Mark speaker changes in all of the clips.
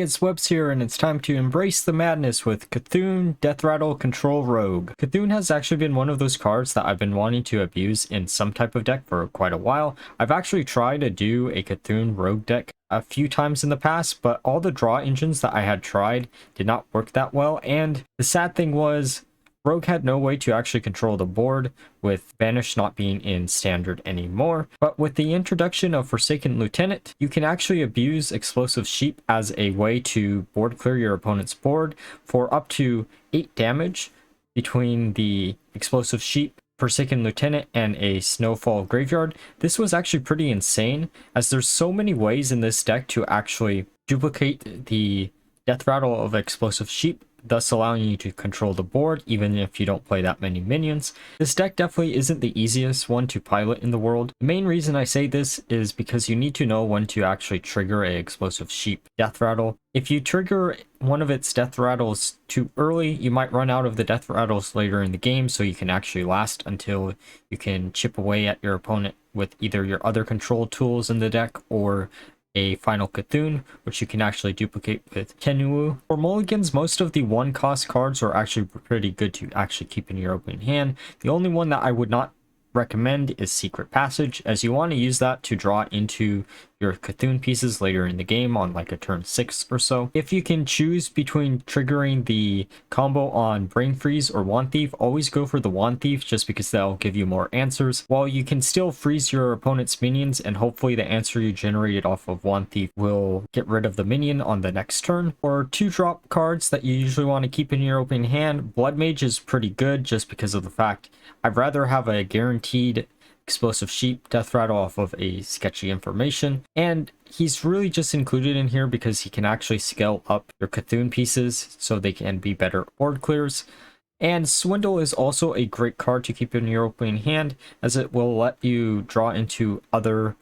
Speaker 1: guys, Webs here, and it's time to embrace the madness with Cthulhu, Deathrattle, Control Rogue. Cthulhu has actually been one of those cards that I've been wanting to abuse in some type of deck for quite a while. I've actually tried to do a Cthulhu Rogue deck a few times in the past, but all the draw engines that I had tried did not work that well, and the sad thing was, Rogue had no way to actually control the board, with Banish not being in Standard anymore. But with the introduction of Forsaken Lieutenant, you can actually abuse Explosive Sheep as a way to board clear your opponent's board for up to 8 damage between the Explosive Sheep, Forsaken Lieutenant, and a Snowfall Graveyard. This was actually pretty insane, as there's so many ways in this deck to actually duplicate the Deathrattle of Explosive Sheep, thus allowing you to control the board even if you don't play that many minions. This deck definitely isn't the easiest one to pilot in the world. The main reason I say this is because you need to know when to actually trigger a Explosive Sheep Deathrattle. If you trigger one of its Deathrattles too early, you might run out of the Deathrattles later in the game, so you can actually last until you can chip away at your opponent with either your other control tools in the deck or a final Cthulhu, which you can actually duplicate with Kenwu. For mulligans, most of the 1-cost cards are actually pretty good to actually keep in your opening hand. The only one that I would not recommend is Secret Passage, as you want to use that to draw into your Cthulhu pieces later in the game on like a turn 6 or so. If you can choose between triggering the combo on Brain Freeze or Wand Thief, always go for the Wand Thief, just because that'll give you more answers, while you can still freeze your opponent's minions, and hopefully the answer you generated off of Wand Thief will get rid of the minion on the next turn. For 2-drop cards that you usually want to keep in your opening hand, Blood Mage is pretty good, just because of the fact I'd rather have a guaranteed Explosive Sheep Deathrattle off of a sketchy information, and he's really just included in here because he can actually scale up your Cthulhu pieces so they can be better board clears. And Swindle is also a great card to keep in your opening hand, as it will let you draw into other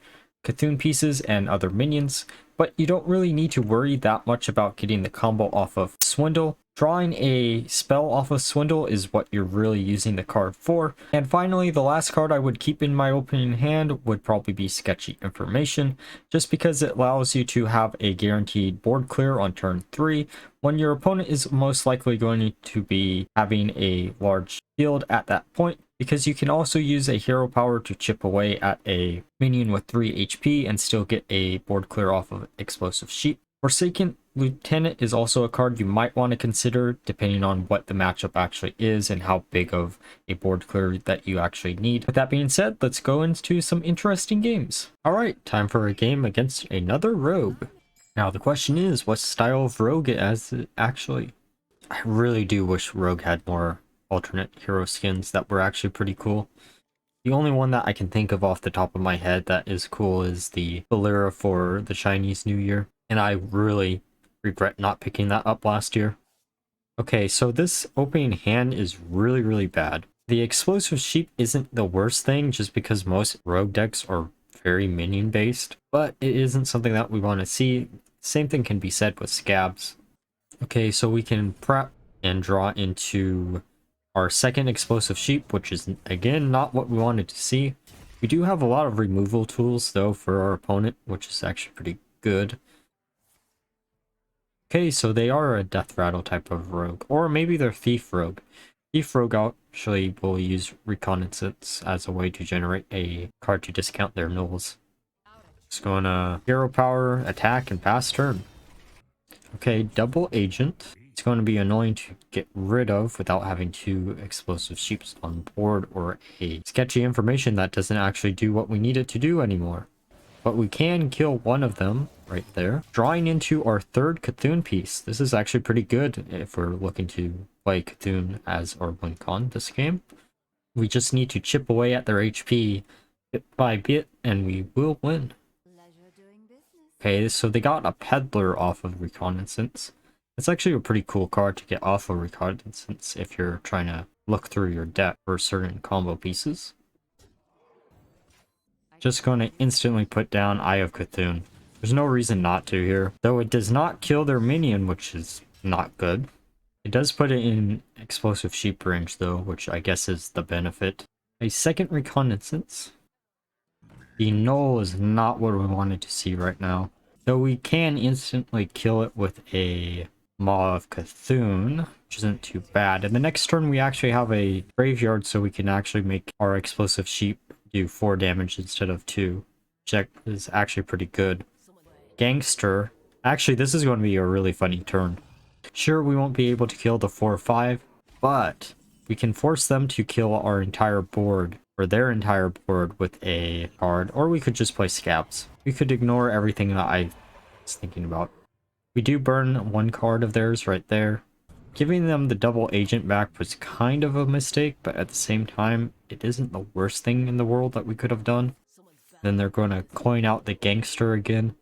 Speaker 1: Cthulhu pieces and other minions, but you don't really need to worry that much about getting the combo off of Swindle. Drawing a spell off of Swindle is what you're really using the card for. And finally, the last card I would keep in my opening hand would probably be Sketchy Information, just because it allows you to have a guaranteed board clear on turn 3, when your opponent is most likely going to be having a large field at that point, because you can also use a hero power to chip away at a minion with 3 HP and still get a board clear off of Explosive Sheep. Forsaken Lieutenant is also a card you might want to consider, depending on what the matchup actually is and how big of a board clear that you actually need. With that being said, let's go into some interesting games. Alright, time for a game against another rogue. Now the question is, what style of rogue is it actually? I really do wish rogue had more alternate hero skins that were actually pretty cool. The only one that I can think of off the top of my head that is cool is the Valera for the Chinese New Year, and I really regret not picking that up last year. Okay, so this opening hand is really bad. The Explosive Sheep isn't the worst thing, just because most rogue decks are very minion based, but it isn't something that we want to see. Same thing can be said with Scabs. Okay, so we can prep and draw into our second Explosive Sheep, which is again not what we wanted to see. We do have a lot of removal tools though for our opponent, which is actually pretty good. Okay, so they are a Deathrattle type of rogue, or maybe they're Thief Rogue. Thief Rogue actually will use Reconnaissance as a way to generate a card to discount their nulls. Just gonna hero power, attack, and pass turn. Okay, double agent. It's going to be annoying to get rid of without having 2 Explosive Sheeps on board, or a sketchy information that doesn't actually do what we need it to do anymore. But we can kill one of them right there, drawing into our third Cthulhu piece. This is actually pretty good if we're looking to play Cthulhu as our blink on this game. We just need to chip away at their HP bit by bit, and we will win. Okay, so they got a Peddler off of Reconnaissance. It's actually a pretty cool card to get off of Reconnaissance if you're trying to look through your deck for certain combo pieces. Just going to instantly put down Eye of Cthulhu. There's no reason not to here, though it does not kill their minion, which is not good. It does put it in Explosive Sheep range though, which I guess is the benefit. A second Reconnaissance. The null is not what we wanted to see right now. Though we can instantly kill it with a Maw of Cthulhu, which isn't too bad. And the next turn we actually have a graveyard, so we can actually make our explosive sheep do 4 damage instead of 2, which is actually pretty good. Gangster. Actually, this is going to be a really funny turn. Sure, we won't be able to kill the 4/5, but we can force them to kill our entire board, or their entire board, with a card, or we could just play scabs. We could ignore everything that I was thinking about. We do burn 1 card of theirs right there. Giving them the double agent back was kind of a mistake, but at the same time, it isn't the worst thing in the world that we could have done. Then they're going to coin out the gangster again.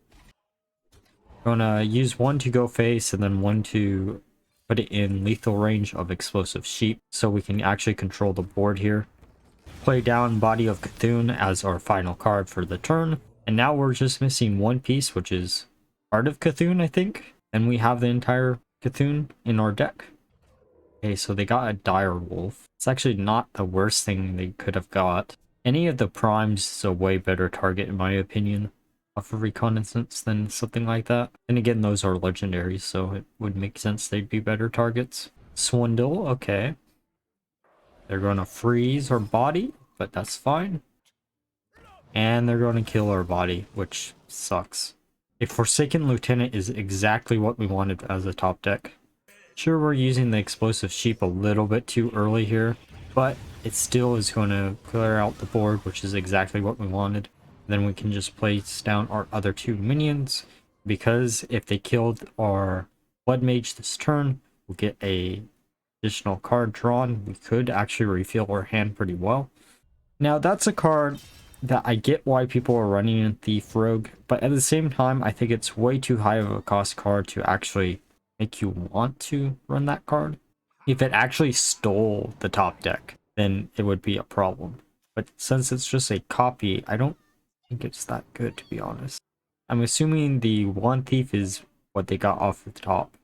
Speaker 1: Gonna use 1 to go face and then 1 to put it in lethal range of explosive sheep, so we can actually control the board here. Play down Body of Cthulhu as our final card for the turn, and now we're just missing 1 piece, which is Heart of Cthulhu, I think, and we have the entire Cthulhu in our deck. Okay, so they got a Dire Wolf. It's actually not the worst thing they could have got. Any of the primes is a way better target in my opinion off of reconnaissance than something like that. And again, those are legendaries, so it would make sense they'd be better targets. Swindle, okay. They're going to freeze our body, but that's fine. And they're going to kill our body, which sucks. A Forsaken Lieutenant is exactly what we wanted as a top deck. Sure, we're using the explosive sheep a little bit too early here, but it still is going to clear out the board, which is exactly what we wanted. Then we can just place down our other 2 minions, because if they killed our Blood Mage this turn, we'll get a additional card drawn. We could actually refill our hand pretty well. Now that's a card that I get why people are running in Thief Rogue, but at the same time I think it's way too high of a cost card to actually make you want to run that card. If it actually stole the top deck, then it would be a problem. But since it's just a copy, I don't think it's that good, to be honest. I'm assuming the one thief is what they got off the top,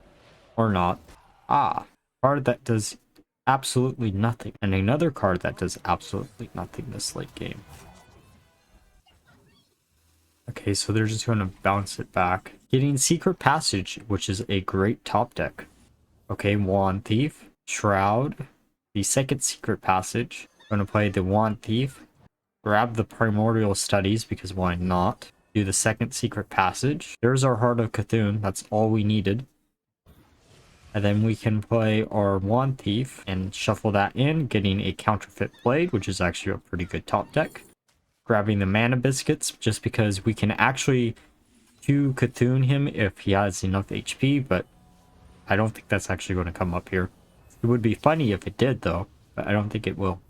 Speaker 1: or not. Ah, card that does absolutely nothing, and another card that does absolutely nothing this late game. Okay, so they're just going to bounce it back. Getting Secret Passage, which is a great top deck. Okay, Wand Thief, Shroud, the second Secret Passage. I'm going to play the Wand Thief. Grab the Primordial Studies, because why not? Do the second Secret Passage. There's our Heart of Cthulhu, that's all we needed. And then we can play our Wand Thief and shuffle that in, getting a Counterfeit Blade, which is actually a pretty good top deck. Grabbing the Mana Biscuits, just because we can actually do Cthulhu him if he has enough HP, but I don't think that's actually going to come up here. It would be funny if it did, though, but I don't think it will.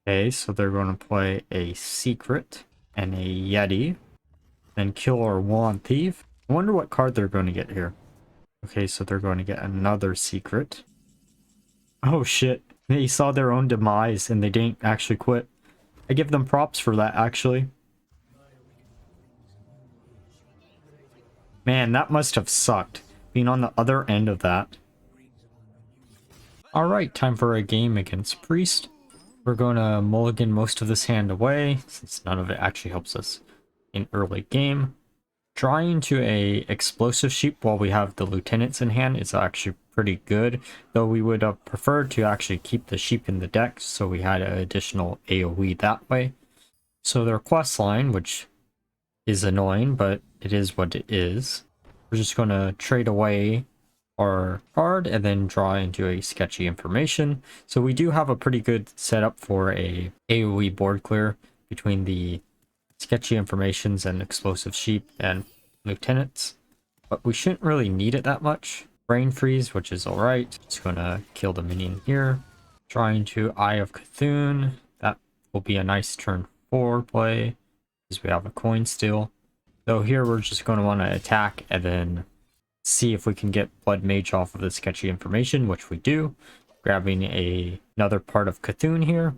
Speaker 1: Okay, so they're going to play a Secret and a Yeti, then kill our Wand Thief. I wonder what card they're going to get here. Okay, so they're going to get another Secret. Oh shit, they saw their own demise and they didn't actually quit. I give them props for that, actually. Man, that must have sucked, being on the other end of that. Alright, time for a game against Priest. We're going to mulligan most of this hand away, since none of it actually helps us in early game. Drawing to a explosive sheep while we have the lieutenants in hand is actually pretty good, though we would have preferred to actually keep the sheep in the deck, so we had an additional AoE that way. So their quest line, which is annoying, but it is what it is. We're just going to trade away our card and then draw into a sketchy information. So we do have a pretty good setup for a AoE board clear between the sketchy informations and explosive sheep and lieutenants, but we shouldn't really need it that much. Brain freeze, which is alright. Just gonna kill the minion here. Trying to Eye of Cthulhu. That will be a nice turn 4 play because we have a coin still. So here we're just going to want to attack and then see if we can get Blood Mage off of the sketchy information, which we do. Grabbing another part of Cthulhu here.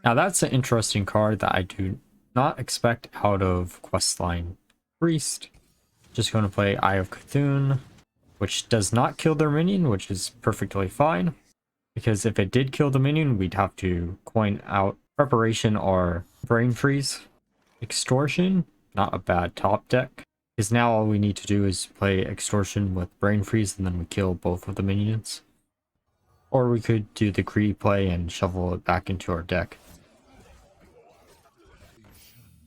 Speaker 1: Now that's an interesting card that I do not expect out of questline Priest. Just going to play Eye of Cthulhu, which does not kill their minion, which is perfectly fine. Because if it did kill the minion, we'd have to coin out Preparation or Brain Freeze. Extortion, not a bad top deck. Because now all we need to do is play Extortion with Brain Freeze and then we kill both of the minions. Or we could do the greedy play and shovel it back into our deck.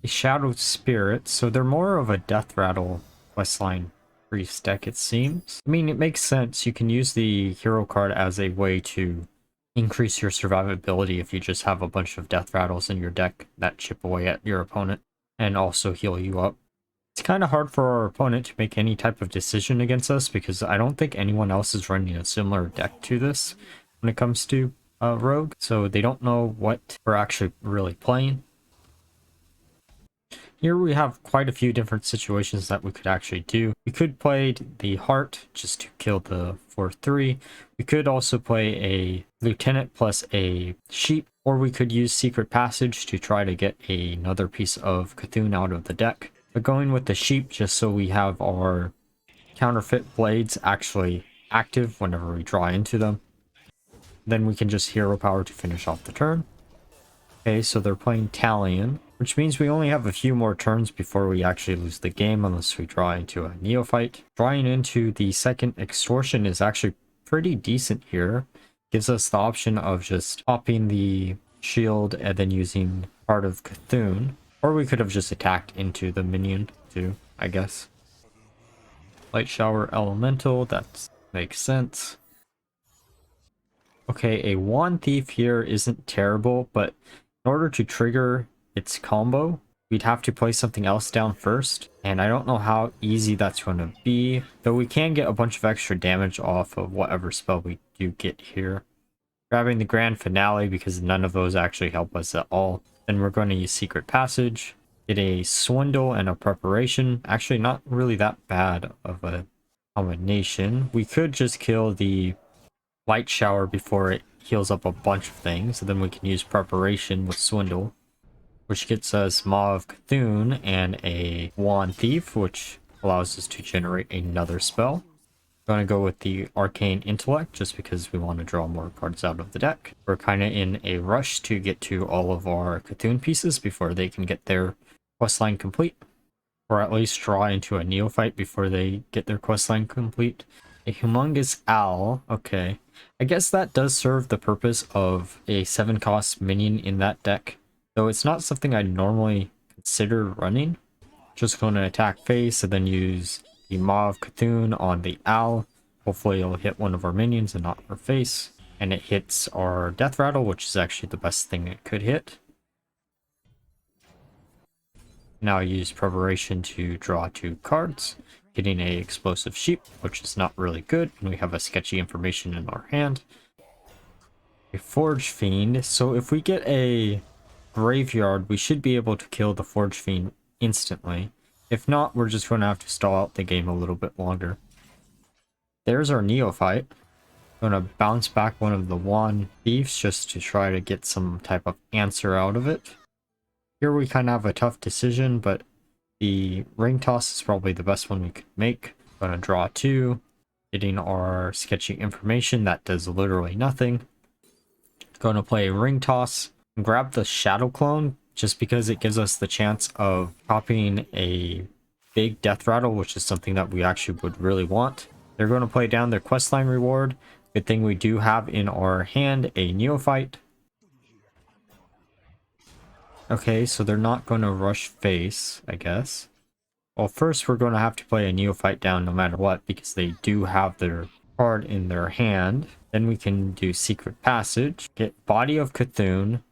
Speaker 1: A Shadow Spirit, so they're more of a Deathrattle questline priest deck, it seems. I mean, it makes sense. You can use the hero card as a way to increase your survivability if you just have a bunch of Deathrattles in your deck that chip away at your opponent and also heal you up. It's kind of hard for our opponent to make any type of decision against us because I don't think anyone else is running a similar deck to this when it comes to Rogue, so they don't know what we're actually really playing. Here we have quite a few different situations that we could actually do. We could play the Heart just to kill the 4/3. We could also play a Lieutenant plus a Sheep, or we could use Secret Passage to try to get another piece of Cthulhu out of the deck. But going with the Sheep just so we have our counterfeit blades actually active whenever we draw into them. Then we can just hero power to finish off the turn. Okay, so they're playing Talion, which means we only have a few more turns before we actually lose the game unless we draw into a Neophyte. Drawing into the second Extortion is actually pretty decent here. Gives us the option of just popping the shield and then using part of Cthulhu. Or we could have just attacked into the minion too, I guess. Light Shower Elemental, that makes sense. Okay, a Wand Thief here isn't terrible, but in order to trigger its combo, we'd have to play something else down first, and I don't know how easy that's going to be, though we can get a bunch of extra damage off of whatever spell we do get here. Grabbing the Grand Finale because none of those actually help us at all. Then we're going to use Secret Passage, get a Swindle and a Preparation. Actually, not really that bad of a combination. We could just kill the Light Shower before it heals up a bunch of things, and then we can use Preparation with Swindle, which gets us Maw of Cthulhu and a Wand Thief, which allows us to generate another spell. Going to go with the Arcane Intellect just because we want to draw more cards out of the deck. We're kind of in a rush to get to all of our Cthulhu pieces before they can get their questline complete, or at least draw into a Neophyte before they get their questline complete. A Humongous Owl, okay. I guess that does serve the purpose of a 7-cost minion in that deck, though it's not something I normally consider running. Just going to attack face and then use the Maw of Cthulhu on the Owl. Hopefully it'll hit one of our minions and not our face. And it hits our Deathrattle, which is actually the best thing it could hit. Now use Preparation to draw 2 cards. Getting a Explosive Sheep, which is not really good, and we have a sketchy information in our hand. A Forge Fiend, so if we get a Graveyard, we should be able to kill the Forge Fiend instantly. If not, we're just going to have to stall out the game a little bit longer. There's our Neophyte. Going to bounce back one of the Wand Thieves just to try to get some type of answer out of it. Here we kind of have a tough decision, but the Ring Toss is probably the best one we could make. Going to draw 2. Getting our sketchy information that does literally nothing. Going to play Ring Toss. Grab the Shadow Clone just because it gives us the chance of copying a big Deathrattle, which is something that we actually would really want. They're going to play down their questline reward. Good thing we do have in our hand a Neophyte. Okay, so they're not going to rush face, I guess. Well, first we're going to have to play a Neophyte down no matter what, because they do have their card in their hand. Then we can do Secret Passage, get Body of Cthulhu,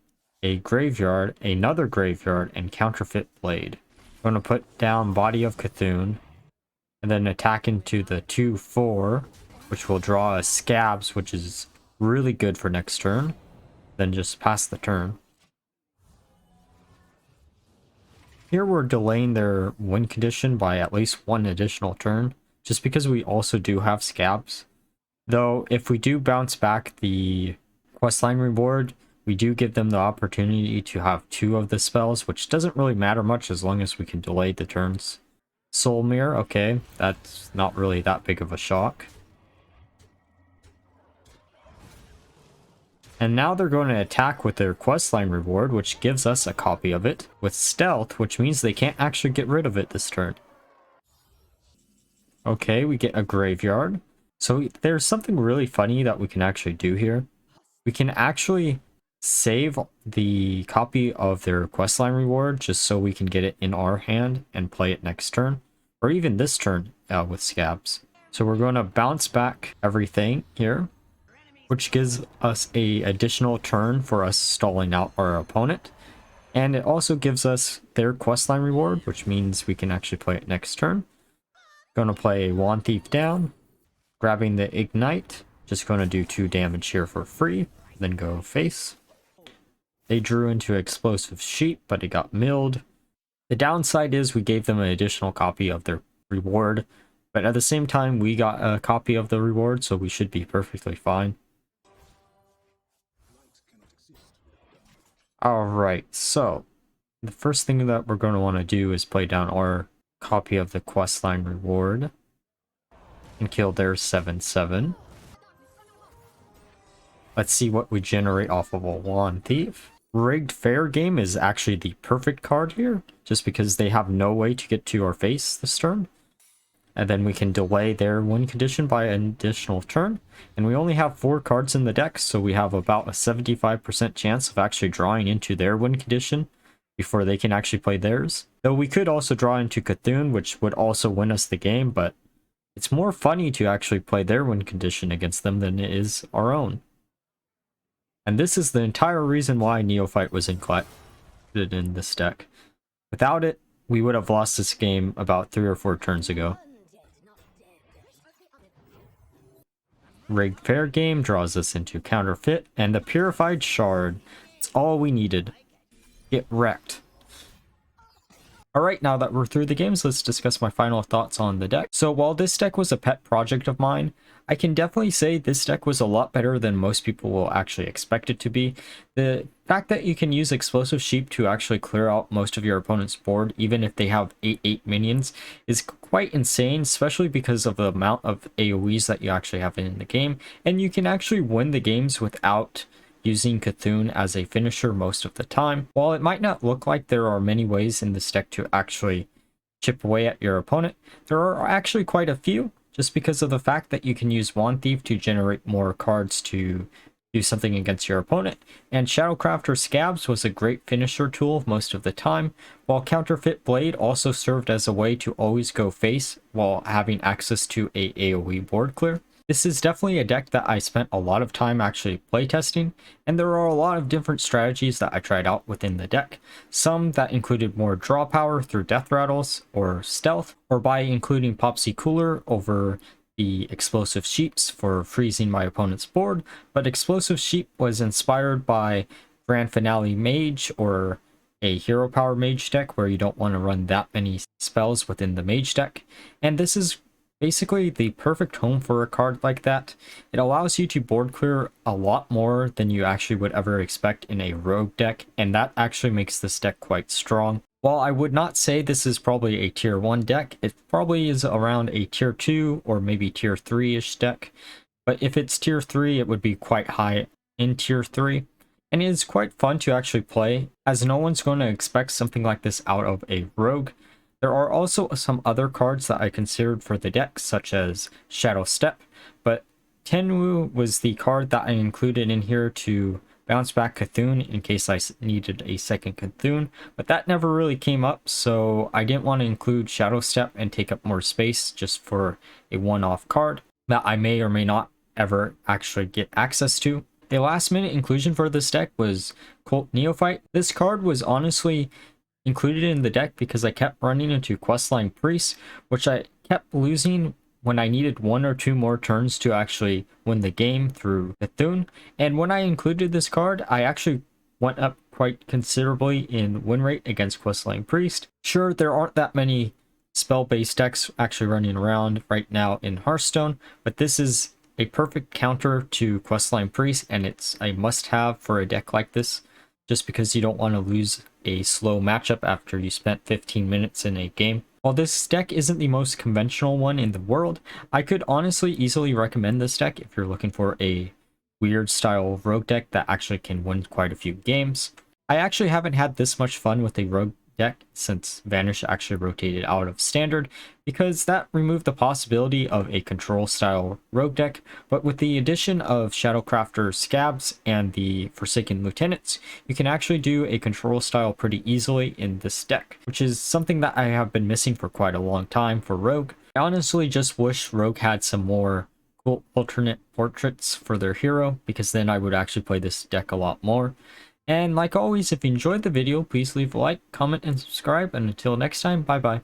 Speaker 1: a Graveyard, another Graveyard, and Counterfeit Blade. I'm going to put down Body of Cthulhu, and then attack into the 2/4, which will draw a Scabs, which is really good for next turn. Then just pass the turn. Here we're delaying their win condition by at least 1 additional turn, just because we also do have Scabs. Though, if we do bounce back the questline reward, we do give them the opportunity to have 2 of the spells, which doesn't really matter much as long as we can delay the turns. Soul Mirror, okay, that's not really that big of a shock. And now they're going to attack with their questline reward, which gives us a copy of it, with Stealth, which means they can't actually get rid of it this turn. Okay, we get a graveyard. So there's something really funny that we can actually do here. We can actually save the copy of their questline reward just so we can get it in our hand and play it next turn, or even this turn with scabs. So we're going to bounce back everything here, which gives us a additional turn for us stalling out our opponent. And it also gives us their questline reward, which means we can actually play it next turn. Going to play Wand Thief down, grabbing the Ignite, just going to do 2 damage here for free, then go face. They drew into Explosive Sheep, but it got milled. The downside is we gave them an additional copy of their reward, but at the same time we got a copy of the reward, so we should be perfectly fine. Alright, so the first thing that we're going to want to do is play down our copy of the questline reward and kill their 7/7. Let's see what we generate off of a Wand Thief. Rigged Fair Game is actually the perfect card here, just because they have no way to get to our face this turn. And then we can delay their win condition by an additional turn. And we only have 4 cards in the deck, so we have about a 75% chance of actually drawing into their win condition before they can actually play theirs. Though we could also draw into Cthulhu, which would also win us the game, but it's more funny to actually play their win condition against them than it is our own. And this is the entire reason why Neophyte was included in this deck. Without it, we would have lost this game about 3 or 4 turns ago. Rigged Fair Game draws us into Counterfeit, and the Purified Shard. It's all we needed. Get wrecked. Alright, now that we're through the games, let's discuss my final thoughts on the deck. So while this deck was a pet project of mine, I can definitely say this deck was a lot better than most people will actually expect it to be. The fact that you can use Explosive Sheep to actually clear out most of your opponent's board, even if they have 8/8 minions, is quite insane, especially because of the amount of AoEs that you actually have in the game. And you can actually win the games without using Cthulhu as a finisher most of the time. While it might not look like there are many ways in this deck to actually chip away at your opponent, there are actually quite a few, just because of the fact that you can use Wand Thief to generate more cards to do something against your opponent, and Shadowcraft or Scabs was a great finisher tool most of the time, while Counterfeit Blade also served as a way to always go face while having access to a AoE board clear. This is definitely a deck that I spent a lot of time actually playtesting, and there are a lot of different strategies that I tried out within the deck. Some that included more draw power through Deathrattles or stealth, or by including Popsy Cooler over the Explosive Sheeps for freezing my opponent's board, but Explosive Sheep was inspired by Grand Finale Mage or a Hero Power Mage deck where you don't want to run that many spells within the Mage deck, and this is basically the perfect home for a card like that. It allows you to board clear a lot more than you actually would ever expect in a rogue deck, and that actually makes this deck quite strong. While I would not say this is probably a tier 1 deck, it probably is around a tier 2 or maybe tier 3-ish deck. But if it's tier 3, it would be quite high in tier 3. And it is quite fun to actually play, as no one's going to expect something like this out of a rogue. There are also some other cards that I considered for the deck, such as Shadow Step, but Tenwu was the card that I included in here to bounce back Cthulhu in case I needed a second Cthulhu, but that never really came up, so I didn't want to include Shadow Step and take up more space just for a one-off card that I may or may not ever actually get access to. A last-minute inclusion for this deck was Cult Neophyte. This card was honestly included in the deck because I kept running into Questline Priest, which I kept losing when I needed 1 or 2 more turns to actually win the game through Cthulhu. And when I included this card, I actually went up quite considerably in win rate against Questline Priest. Sure, there aren't that many spell-based decks actually running around right now in Hearthstone, but this is a perfect counter to Questline Priest, and it's a must-have for a deck like this, just because you don't want to lose a slow matchup after you spent 15 minutes in a game. While this deck isn't the most conventional one in the world, I could honestly easily recommend this deck if you're looking for a weird style rogue deck that actually can win quite a few games. I actually haven't had this much fun with a rogue deck since Vanish actually rotated out of Standard, because that removed the possibility of a control style rogue deck. But with the addition of Shadowcrafter Scabs and the Forsaken Lieutenants, you can actually do a control style pretty easily in this deck, which is something that I have been missing for quite a long time for Rogue. I honestly just wish Rogue had some more cool alternate portraits for their hero, because then I would actually play this deck a lot more. And like always, if you enjoyed the video, please leave a like, comment, and subscribe. And until next time, bye bye.